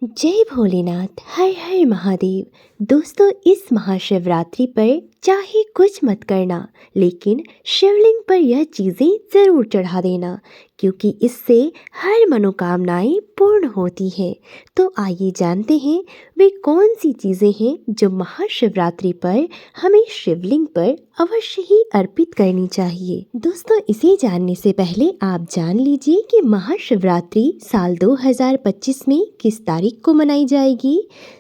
जय भोलेनाथ, हर हर महादेव। दोस्तों, इस महाशिवरात्रि पर चाहे कुछ मत करना, लेकिन शिवलिंग पर यह चीज़ें ज़रूर चढ़ा देना, क्योंकि इससे हर मनोकामनाएं पूर्ण होती हैं। तो आइए जानते हैं वे कौन सी चीज़ें हैं जो महाशिवरात्रि पर हमें शिवलिंग पर अवश्य ही अर्पित करनी चाहिए। दोस्तों, इसे जानने से पहले आप जान लीजिए कि महाशिवरात्रि साल 2025 में किस तारीख को मनाई जाएगी।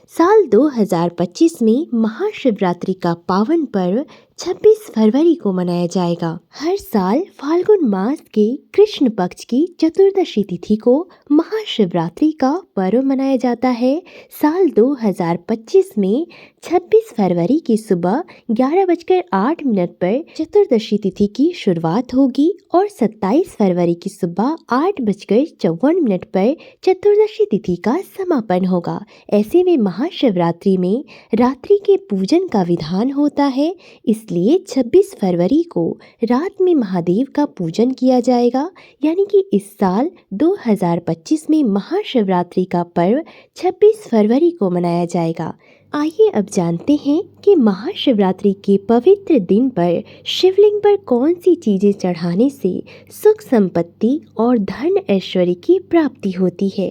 साल 2025 में महाशिवरात्रि का पावन पर्व 26 फरवरी को मनाया जाएगा। हर साल फाल्गुन मास के कृष्ण पक्ष की चतुर्दशी तिथि को महाशिवरात्रि का पर्व मनाया जाता है। साल 2025 में 26 फरवरी की सुबह 11:08 पर चतुर्दशी तिथि की शुरुआत होगी और 27 फरवरी की सुबह 8:54 पर चतुर्दशी तिथि का समापन होगा। ऐसे में महाशिवरात्रि में रात्रि के पूजन का विधान होता है, इसलिए 26 फरवरी को रात में महादेव का पूजन किया जाएगा। यानी कि इस साल 2025 में महाशिवरात्रि का पर्व 26 फरवरी को मनाया जाएगा। आइए अब जानते हैं कि महाशिवरात्रि के पवित्र दिन पर शिवलिंग पर कौन सी चीज़ें चढ़ाने से सुख संपत्ति और धन ऐश्वर्य की प्राप्ति होती है।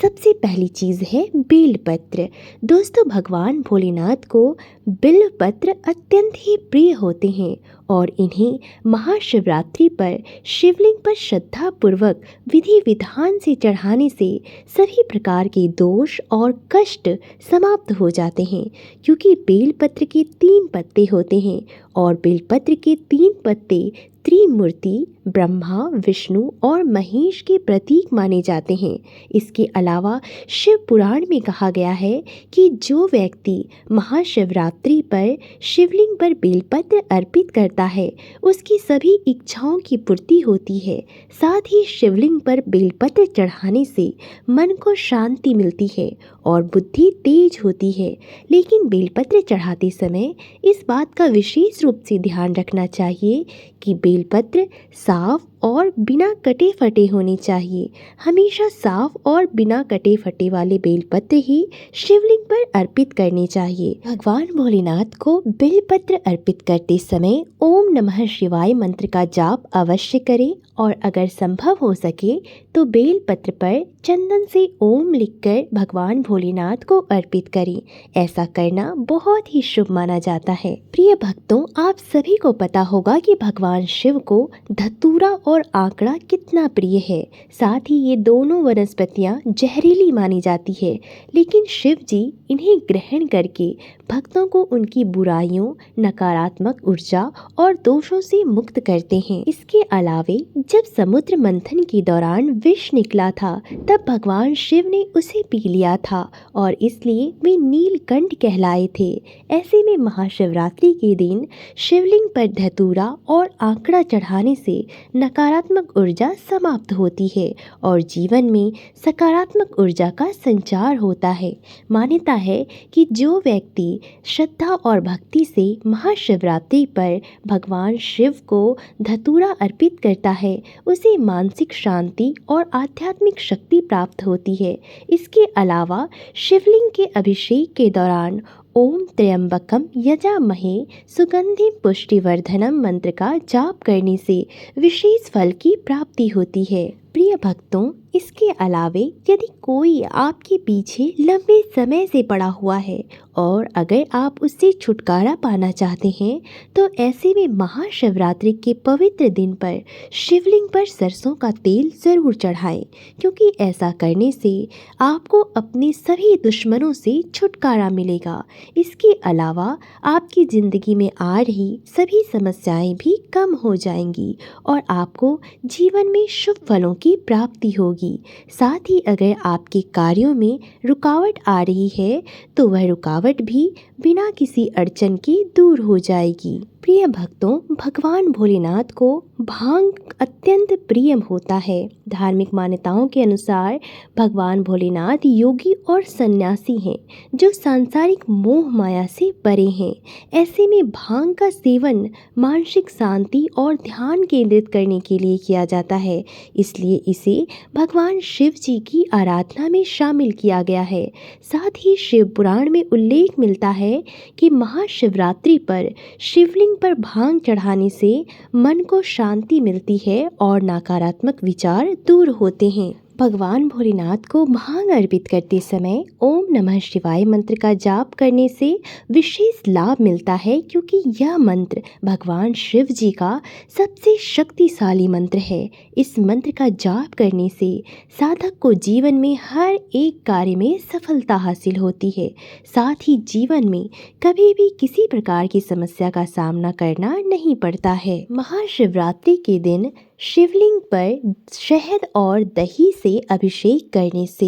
सबसे पहली चीज़ है बेलपत्र। दोस्तों, भगवान भोलेनाथ को बिल्वपत्र अत्यंत ही प्रिय होते हैं और इन्हें महाशिवरात्रि पर शिवलिंग पर श्रद्धा पूर्वक विधि विधान से चढ़ाने से सभी प्रकार के दोष और कष्ट समाप्त हो जाते हैं, क्योंकि बेलपत्र के 3 पत्ते होते हैं और बेलपत्र के 3 पत्ते त्रिमूर्ति ब्रह्मा, विष्णु और महेश के प्रतीक माने जाते हैं। इसके अलावा शिव पुराण में कहा गया है कि जो व्यक्ति महाशिवरात्रि पर शिवलिंग पर बेलपत्र अर्पित करता है, उसकी सभी इच्छाओं की पूर्ति होती है। साथ ही शिवलिंग पर बेलपत्र चढ़ाने से मन को शांति मिलती है और बुद्धि तेज होती है। लेकिन बेलपत्र चढ़ाते समय इस बात का विशेष रूप से ध्यान रखना चाहिए कि बेलपत्र साफ और बिना कटे फटे होने चाहिए। हमेशा साफ और बिना कटे फटे वाले बेलपत्र ही शिवलिंग पर अर्पित करने चाहिए। भगवान भोलेनाथ को बेलपत्र अर्पित करते समय ओम नमः शिवाय मंत्र का जाप अवश्य करें और अगर संभव हो सके तो बेलपत्र पर चंदन से ओम लिखकर भगवान भोलेनाथ को अर्पित करें। ऐसा करना बहुत ही शुभ माना जाता है। प्रिय भक्तों, आप सभी को पता होगा कि भगवान शिव को धतूरा और आंकड़ा कितना प्रिय है। साथ ही ये दोनों वनस्पतियां जहरीली मानी जाती है, लेकिन शिव जी इन्हें ग्रहण करके भक्तों को उनकी बुराइयों, नकारात्मक ऊर्जा और दोषों से मुक्त करते हैं। इसके अलावे जब समुद्र मंथन के दौरान विष निकला था, तब भगवान शिव ने उसे पी लिया था और इसलिए वे नीलकंठ कहलाए थे। ऐसे में महाशिवरात्रि के दिन शिवलिंग पर धतूरा और आंकड़ा चढ़ाने से नकारात्मक ऊर्जा समाप्त होती है और जीवन में सकारात्मक ऊर्जा का संचार होता है। मान्यता है कि जो व्यक्ति श्रद्धा और भक्ति से महाशिवरात्रि पर भगवान शिव को धतूरा अर्पित करता है, उसे मानसिक शांति और आध्यात्मिक शक्ति प्राप्त होती है। इसके अलावा शिवलिंग के अभिषेक के दौरान ओम त्र्यंबकम यजामहे सुगंधिम पुष्टिवर्धनम मंत्र का जाप करने से विशेष फल की प्राप्ति होती है। प्रिय भक्तों, इसके अलावे यदि कोई आपके पीछे लंबे समय से पड़ा हुआ है और अगर आप उससे छुटकारा पाना चाहते हैं, तो ऐसे में महाशिवरात्रि के पवित्र दिन पर शिवलिंग पर सरसों का तेल ज़रूर चढ़ाएं, क्योंकि ऐसा करने से आपको अपने सभी दुश्मनों से छुटकारा मिलेगा। इसके अलावा आपकी ज़िंदगी में आ रही सभी समस्याएं भी कम हो जाएंगी और आपको जीवन में शुभ फलों की प्राप्ति होगी। साथ ही अगर आपके कार्यों में रुकावट आ रही है, तो वह रुकावट भी बिना किसी अड़चन के दूर हो जाएगी। प्रिय भक्तों, भगवान भोलेनाथ को भांग अत्यंत प्रिय होता है। धार्मिक मान्यताओं के अनुसार भगवान भोलेनाथ योगी और सन्यासी हैं जो सांसारिक मोह माया से परे हैं। ऐसे में भांग का सेवन मानसिक शांति और ध्यान केंद्रित करने के लिए किया जाता है, इसलिए इसे भगवान शिव जी की आराधना में शामिल किया गया है। साथ ही शिव पुराण में उल्लेख मिलता है कि महाशिवरात्रि पर शिवलिंग पर भांग चढ़ाने से मन को शांति मिलती है और नकारात्मक विचार दूर होते हैं। भगवान भोलेनाथ को भांग अर्पित करते समय ओम नमः शिवाय मंत्र का जाप करने से विशेष लाभ मिलता है, क्योंकि यह मंत्र भगवान शिव जी का सबसे शक्तिशाली मंत्र है। इस मंत्र का जाप करने से साधक को जीवन में हर एक कार्य में सफलता हासिल होती है। साथ ही जीवन में कभी भी किसी प्रकार की समस्या का सामना करना नहीं पड़ता है। महाशिवरात्रि के दिन शिवलिंग पर शहद और दही से अभिषेक करने से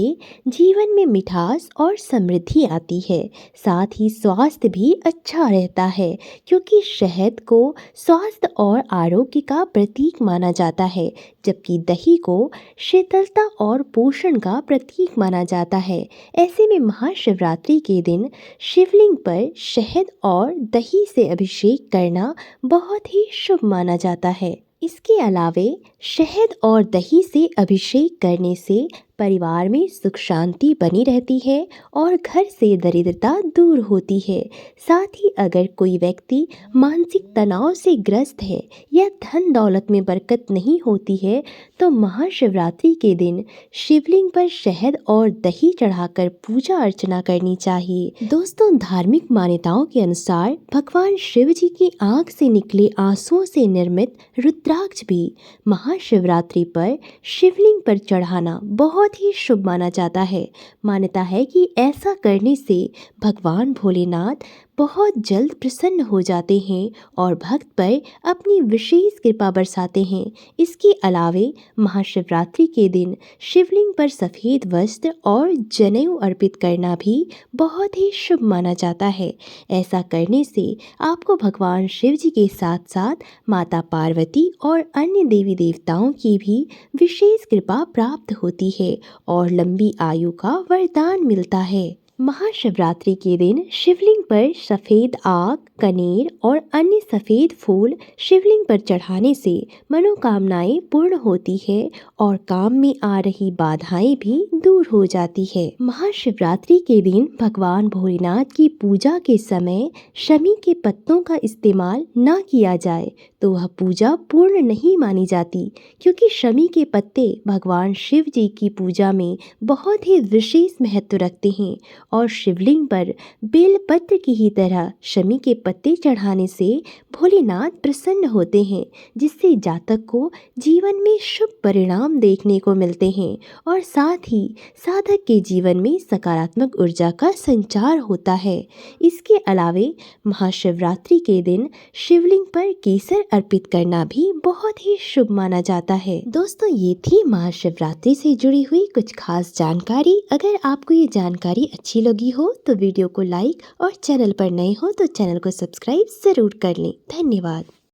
जीवन में मिठास और समृद्धि आती है। साथ ही स्वास्थ्य भी अच्छा रहता है, क्योंकि शहद को स्वास्थ्य और आरोग्य का प्रतीक माना जाता है, जबकि दही को शीतलता और पोषण का प्रतीक माना जाता है। ऐसे में महाशिवरात्रि के दिन शिवलिंग पर शहद और दही से अभिषेक करना बहुत ही शुभ माना जाता है। इसके अलावे शहद और दही से अभिषेक करने से परिवार में सुख शांति बनी रहती है और घर से दरिद्रता दूर होती है। साथ ही अगर कोई व्यक्ति मानसिक तनाव से ग्रस्त है या धन दौलत में बरकत नहीं होती है, तो महाशिवरात्रि के दिन शिवलिंग पर शहद और दही चढ़ाकर पूजा अर्चना करनी चाहिए। दोस्तों, धार्मिक मान्यताओं के अनुसार भगवान शिव जी की आंख से निकले आंसुओं से निर्मित रुद्राक्ष भी महाशिवरात्रि पर शिवलिंग पर चढ़ाना बहुत ही शुभ माना जाता है। मान्यता है कि ऐसा करने से भगवान भोलेनाथ बहुत जल्द प्रसन्न हो जाते हैं और भक्त पर अपनी विशेष कृपा बरसाते हैं। इसके अलावे महाशिवरात्रि के दिन शिवलिंग पर सफ़ेद वस्त्र और जनेऊ अर्पित करना भी बहुत ही शुभ माना जाता है। ऐसा करने से आपको भगवान शिव जी के साथ साथ माता पार्वती और अन्य देवी देवताओं की भी विशेष कृपा प्राप्त होती है और लंबी आयु का वरदान मिलता है। महाशिवरात्रि के दिन शिवलिंग पर सफ़ेद आग, कनेर और अन्य सफ़ेद फूल शिवलिंग पर चढ़ाने से मनोकामनाएं पूर्ण होती है और काम में आ रही बाधाएं भी दूर हो जाती है। महाशिवरात्रि के दिन भगवान भोलेनाथ की पूजा के समय शमी के पत्तों का इस्तेमाल न किया जाए तो वह पूजा पूर्ण नहीं मानी जाती, क्योंकि शमी के पत्ते भगवान शिव जी की पूजा में बहुत ही विशेष महत्व रखते हैं और शिवलिंग पर बेलपत्र की ही तरह शमी के पत्ते चढ़ाने से भोलेनाथ प्रसन्न होते हैं, जिससे जातक को जीवन में शुभ परिणाम देखने को मिलते हैं और साथ ही साधक के जीवन में सकारात्मक ऊर्जा का संचार होता है। इसके अलावे महाशिवरात्रि के दिन शिवलिंग पर केसर अर्पित करना भी बहुत ही शुभ माना जाता है। दोस्तों, ये थी महाशिवरात्रि से जुड़ी हुई कुछ खास जानकारी। अगर आपको ये जानकारी अच्छी लगी हो तो वीडियो को लाइक और चैनल पर नए हो तो चैनल को सब्सक्राइब जरूर कर लें। धन्यवाद।